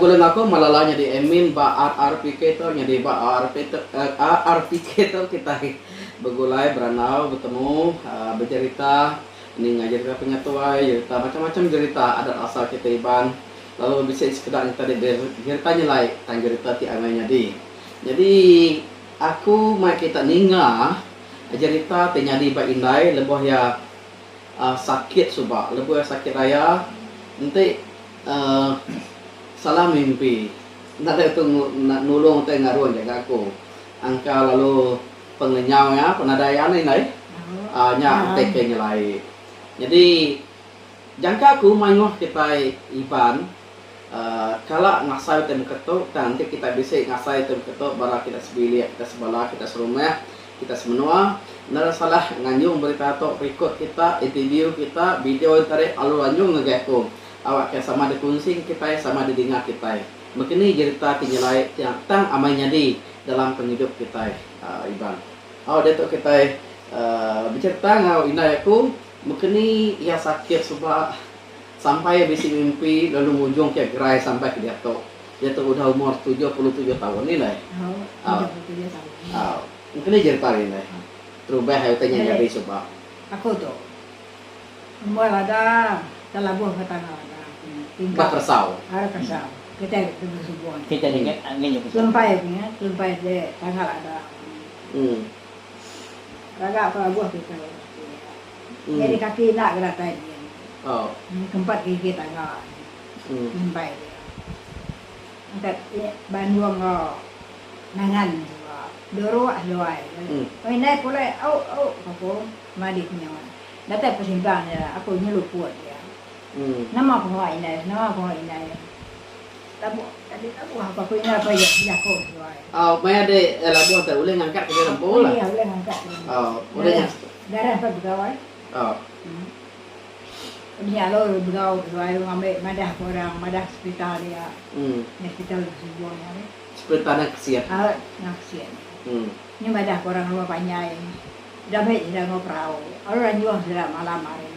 guling aku malah jadi emin ba RRPK itu jadi ba RRPK itu kita begulai beranau bertemu bercerita ini ngajar pengetua cerita macam-macam cerita adat asal kita Iban lalu bisa sekedar kita ceritanya lain tentang cerita ti amanya di jadi aku mai kita ninga cerita ti nyadi ba indai lebih ya sakit subak lebih ya sakit raya nanti salah mimpi nanti itu nulung teh ngaruh jaga aku angka lalu pengenyaunya penadaian ini nya tekenya lain jadi jangka aku maingoh kita Iban kalau ngasai tem ketok nanti kita bisa ngasai tem ketok bara kita sebilik kita sebelah kita serumah kita semenua nara salah nganjung berita atau record kita interview kita video tarik alur anjung ngegeko awak kayak sama dikunsing kita sama didengar kita mungkin ini cerita tinyalai tentang amanya di dalam penghidup kita Iban detok kita bercerita ngau indah aku mungkin ini ia sakit sebab sampai bisa mimpi lalu ujung kayak gerai sampai ke dia tuh udah umur 77 tahun ini lah 77 tahun mungkin ini cerita ini terubah ayo tanya jadi sebab aku tuh umur ada dalam buah ketangga tinggal kersau ada kersau kita bersubuhan kita ingat angin juga lempai deh tanggal ada agak apa buah kita jadi kaki nak geratai dia tempat gigi tanggal lempai dia angkat Bandung nangan doro doai oi naik pula au aku madi punya data persimpangan ya aku nyelupuat ya nama aku ini tabu tadi tabu apa aku ini apa ya aku doai maya de labu tak boleh ngangkat ke dalam bola iya boleh ngangkat boleh darah apa begawai dia lo begawai ngambil madah hospital ya hospital sebuah mana hospital kesian kesian nhưng mà đặt orang rumah panjang dah baik dah ngobrol orang jual sudah malam hari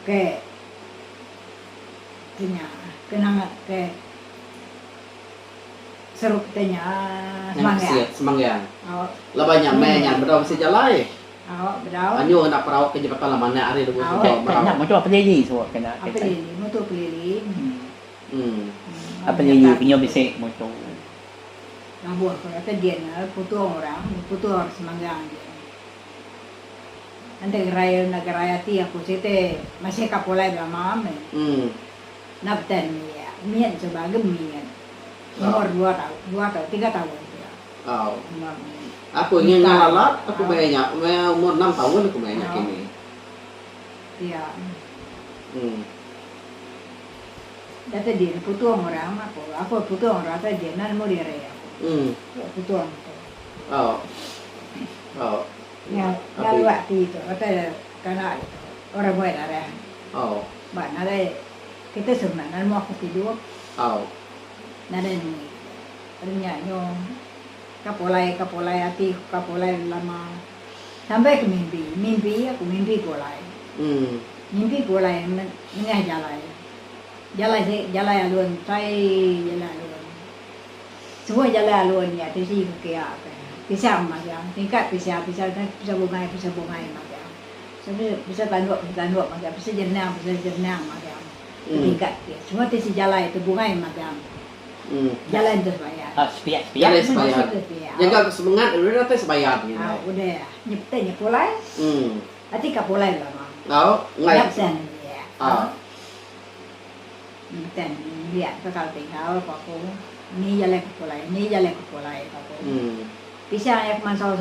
ke tanya kenang ke seru tanya semangat lah banyak mainnya berapa mesti jalan berapa anyo nak perahu ke Jepang lah mana hari dulu nak macam apa jadi semua kena apa jadi motor keliling apa jadi punya bisik motor yang buat kalau dia putu orang semanggang dia. Nanti raya ti aku situ masih kapolai lama napten ya, mian sebagai mian. Umur 2 tahun 3 tahun dia. Aku ingin ngalalat, aku banyak, umur 6 tahun aku banyak ini. Iya. Data dia putu orang aku putu orang data dia nan mau dia raya. Betul. Ya, lalu waktu itu, karena orang buat darah. Mbak nade kita sebenarnya mau aku tidur. Nade ni, ternyata nyong kapolai hati kapolai lama sampai ke mimpi aku mimpi polai. Mimpi polai mengah jalan alun jalan semua jalan luar ni ada sih kaya pisah macam tingkat pisah bungai macam sampai bisa tanduk macam bisa jernang macam tingkat semua tu jalan itu bungai macam jalan tu sebayar sebayar jaga semangat udah nanti sebayar udah nyepte pulai hati kapulai lama nggak dan lihat kalau tinggal aku ni jalan ke polai aku bisa ya mansau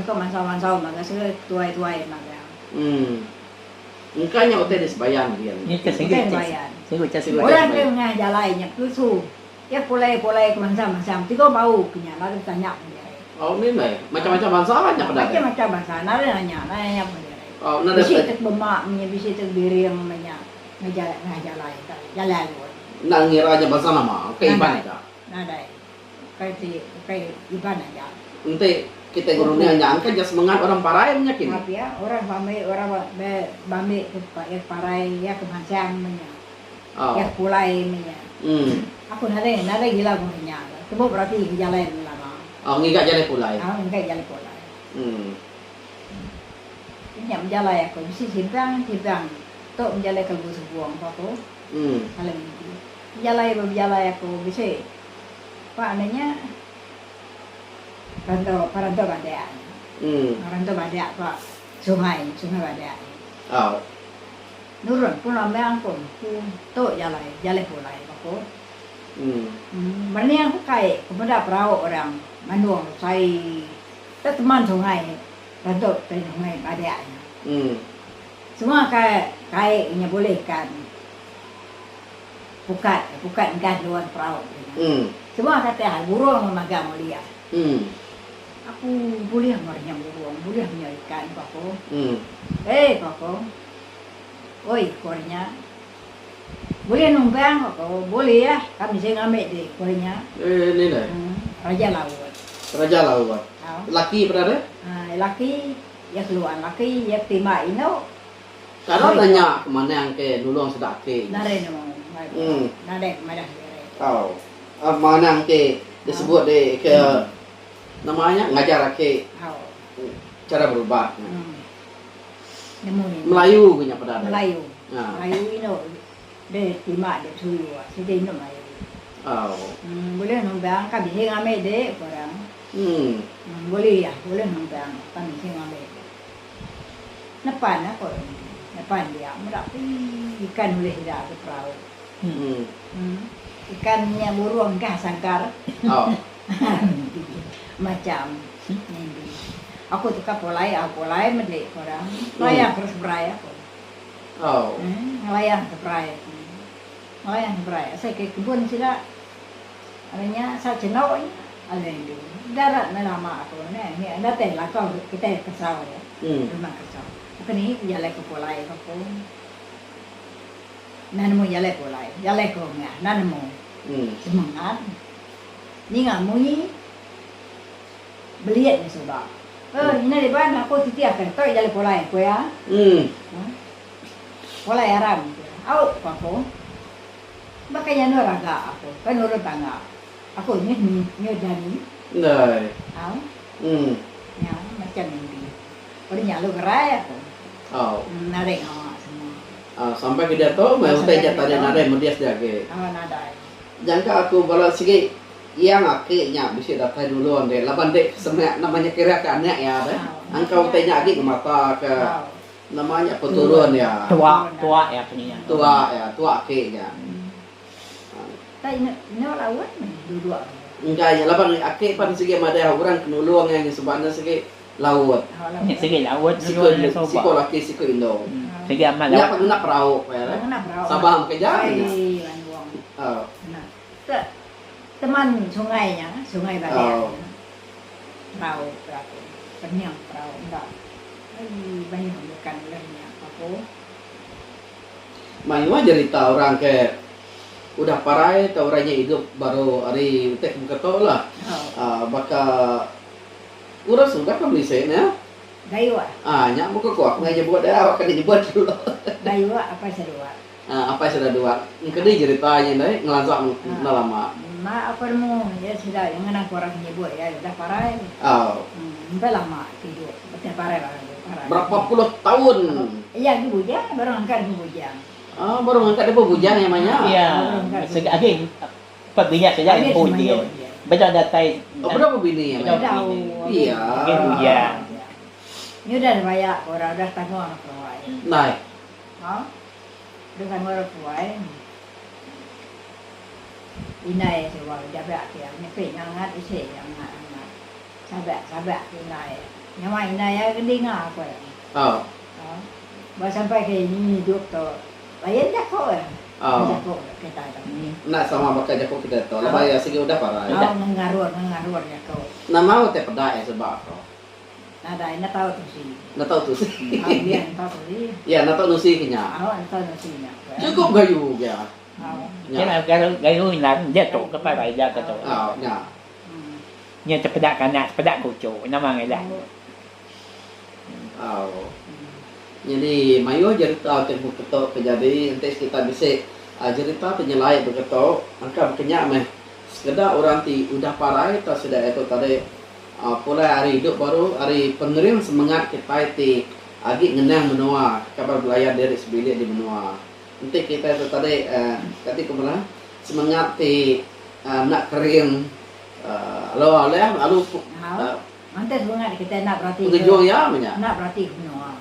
maka sudah tuai maka Engkanya hotel sebayang dia ni ke singgit orang tu ngah jalannya kusu ya polai ke macam tiga bau punya lalu tanya ni lah macam-macam bangsa banyak pada macam bangsa nanya bisa tek bemak bisa tek biring ngah jalan nak ngiranya bangsa nama keiban itu nada kayak Iban aja. Nanti kita gurunya nyangka jas semangat orang parai menyakin. Tapi ya orang bame parai ya kemancang menya. Ya pulai menya. Aku nada gila gornya. Coba berarti jalan lama. Oh, ngigat jalan pulai. Enggak jalan pola. Hmm. Nyam jalan aku mesti simpang. Tok menjalai kalau sebuang apa Hmm. kalau itu. Jalan aku bisa. Pak anaknya Rantau Badai. Hmm. Rantau Badai Pak Sungai Badai. Oh. Nurun pun ambil pun tok jalan pola aku. Hmm. Berni aku kai kepada perahu orang Manuang saya teman sungai Rantau dari Sungai Badai. Hmm. Semua kayaknya bolehkan bukan ganduan perahu. Hmm. Semua kata burung memagang mulia. Hmm. Aku boleh ngornya burung, boleh menyarikan pako. Hmm. Pako. Oi, kornya. Boleh numpang pako, boleh ya. Kami saya ngambil deh kornya. Ini dah. Raja laut. Raja laut. Laki berada? Laki ya keluar laki ya terima ino. Kalau tanya kemana yang ke nulung sedak ke? Nare no. Nare madah dire. Oh. Mana yang ke disebut deh ke namanya ngajar ke cara berubah. Nemu ni. Melayu punya pada ada. Melayu. Ah. Melayu ino. Dia terima dia suyu. Sini ino Melayu. Oh. Boleh numpang kami saya ngambil deh orang. Boleh ya, boleh numpang kami saya ngambil. Nepan apa? Nepan dia, merapi ikan boleh tidak ke perahu. Ikannya burung kah sangkar. Oh. Macam ini. Aku tukar polai medik orang. Layang terus berai aku. Oh. Layang berai. Saya ke kebun sila. Adanya saya cenau ini. Ada itu. Darat lama aku ni ada teh lah kau kita kesal ya. Rumah kesal. Apa ni jalan ke polai aku. Nanamu jalan polai, jalan ke rumah. Nanamu semangat. Ni ngamu ni beliat ni sudah. Ini di mana aku titiak kan? Kau jalan polai aku ya. Polai aram. Out aku. Makanya nuraga aku. Kan nurut tangga. Aku ni dari. Nah. Ya, macam ini. Orang nyalu gerai aku. Oh. Narik awak semua. Sampai ke dia tu, mau tanya tanya nade mau dia sedake. Nadai. Jangka aku balas sikit yang akhirnya bisa datang dulu ande. Laban dek sebenarnya namanya kira kannya ya deh. Angkau tanya lagi ke mata ke namanya peturun ya. Tua ya punya. Tua akhirnya. Tapi ini lawan dua. Enggak ya, laban akhir pan sige ada orang kenulung yang sebenarnya sige laut. Sige laut Siko laki siko Indo. Sige amal Ya laut. pernah perahu ya. Sabah ke jalan. Oh. Teman sungainya, sungai Badai. Perahu, penyang perahu enggak. Banyak bukan lainnya aku. Mainnya cerita orang ke udah parai atau orangnya hidup baru hari tek buka tol lah. Baka urang sudah kan beli ya. Daywa. Nyak buka kuat ngaji buat dah awak kan dibuat dulu. Daywa apa sedua? Apa sudah dua? Ini ceritanya deh ngelansak lama. Ma apa mu ya sudah yang anak orang nyebut ya udah parai. Udah lama tidur. Betul parai lah. Berapa puluh tahun? Iya di Bujang baru angkat di Bujang. Baru angkat di Bujang namanya. Iya. Sige aging pagbinya saja yang putih. Betul datai. Berapa bini ya? Iya. Bujang. Ini udah banyak orang udah tanggung anak tuai. Naik. Udah tanggung anak tuai. Inai sebab jabat dia, ni penyangat isi yang anak. Sabat inai. Nama inai ya kedengar apa ya? Baru sampai ke ini hidup tu, layan jago ya. Jago kita tu. Nak sama bakal jago kita tu. Lepas ya sige udah parah. Mengarut jago. Nama te pedak sebab apa? Ada, nak tahu tu sih. Nak tahu tu sih. Dia nak tahu tu sih. Ya, nak tahu nusi kenya. Nak tahu tu sih. Cukup gayu ya. Cái nào gayu nan dia tu ke pai dia ke tu. Ya. Nya cepedak kanak, cepedak kucu. Nama ngai dah. Jadi mayo jadi tahu tempat ketok kejadi nanti kita bisa cerita penyelai begitu angka berkenyak meh sekedar orang ti udah parah itu sudah itu tadi mulai hari hidup baru hari penerima semangat kita ti agi ngenang menua kabar belayar dari sebilik di menua nanti kita itu tadi ketika kemana semangat ti nak kering lo oleh lalu Mantas bunga kita nak berarti pengejuang ya punya nak berarti semua.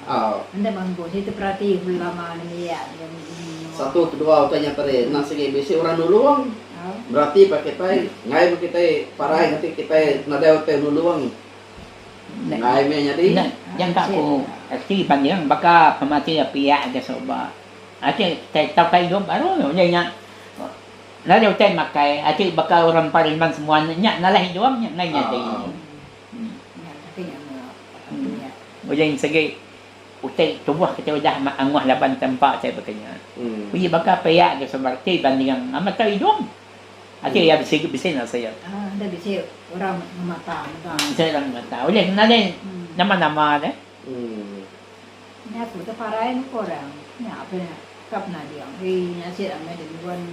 Anda bangku itu berarti ulama ni ya. Satu kedua utanya tadi nasi besi orang nuluang berarti pakai tay ngai kita parai nanti kita nada hotel nuluang ngai me jadi yang tak ko actually panjang baka pamati pia ada soba ati tau kai dom baru nya na dia hotel makai ati baka orang Palembang semua nya nalah doang nya ngai nya Ujang segi utai tubuh kita udah anguah laban tempat saya berkanya. Puji baka payak ke sebarti bandingan amat tahu hidung. Akhir ya bisa nak saya. Anda bisa orang mata. Saya orang mata. Oleh nade nama-nama deh. Ni aku tu parain korang. Ni apa ni? Kap nadi yang. Nasi ame di buan.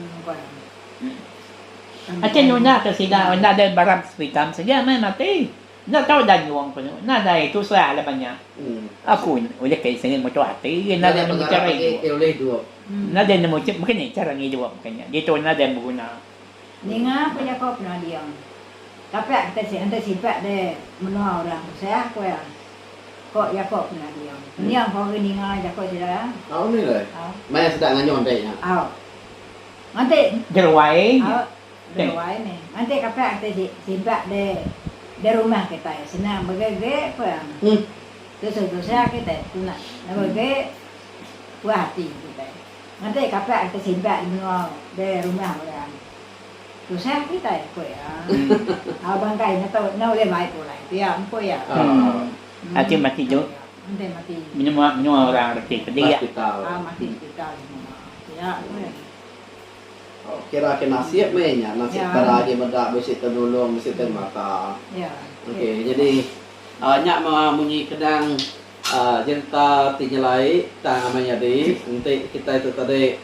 Akhir nuna kesida nade barang spitam saja mai mati. Nak tahu dah nyuang pun. Nak dah itu saya lah banyak. Aku oleh kay sengit mo hati. Nak dah bicara itu. Oleh dua. Nak dah nemu cip mungkin cara ngidu makanya. Dito nak dah berguna. Ni ngah punya kop nadi yang. Tapi kita si anda sifat deh menua orang. Saya aku ya. Kok ya kop nadi yang. Ni yang kau ni ngah ya kok tidak. Tahu ni lah. Mai sedang nganyon deh ya. Nanti Gerwai. Gerwai ni. Nanti kapal kita sifat deh. Di rumah kita ya, senang bagai-bagai apa yang dosa-dosa kita tu nak bagai puas hati kita. Nanti kapal kita simpan di rumah orang. Dosa kita ya, kau ya. Abang kai nak tahu, nak boleh baik pula. Dia, kau ya. Hati mati tu. Nanti mati. Minum orang reti dia. Mati kita semua. Ya, kau ya. Kira kena siap mainnya nasi tara dia mendak besi terdulung besi termata. Ya. Okey, jadi nyak munyi kedang cerita tinyelai tang amanya di nanti kita itu tadi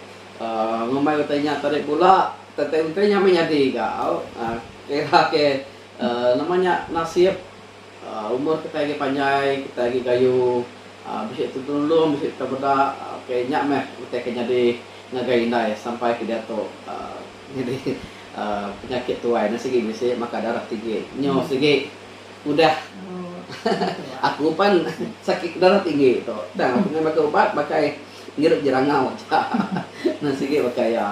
ngomai katanya tadi pula tetentenya menyadi kau kira ke namanya nasib umur kita lagi panjang kita lagi kayu besi terdulung besi terbedak okey nyak meh kita kenyadi ngagai indai sampai ke dato jadi penyakit tuai nasi bisa maka darah tinggi nyo segi udah aku pan sakit darah tinggi tu dah aku nak pakai ubat pakai ngirup jerangau nasi pakai ya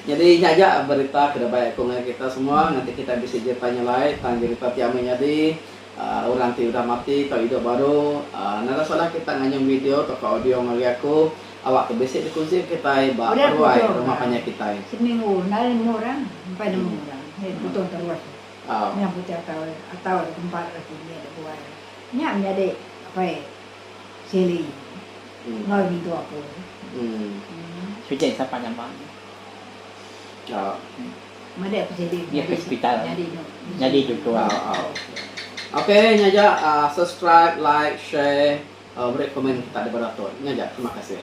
jadi nyaja berita kepada baik kongai kita semua nanti kita bisa ceritanya lain tentang cerita tiamanya di orang ti udah mati atau hidup baru nara salah kita nganyong video atau audio ngali aku awak kebesik dikunci kita ruai rumah banyak kita seminggu nari murang sampai 6 orang betul terus yang putih atau ada tempat lagi dia ada buat nyak menjadi apa ya seli ngai gitu aku Sudah siapa nama? Mana apa seli Dia ke hospital. Jadi itu. Okey, nyaja subscribe, like, share, beri komen kita di bawah tu. Nyaja, terima kasih.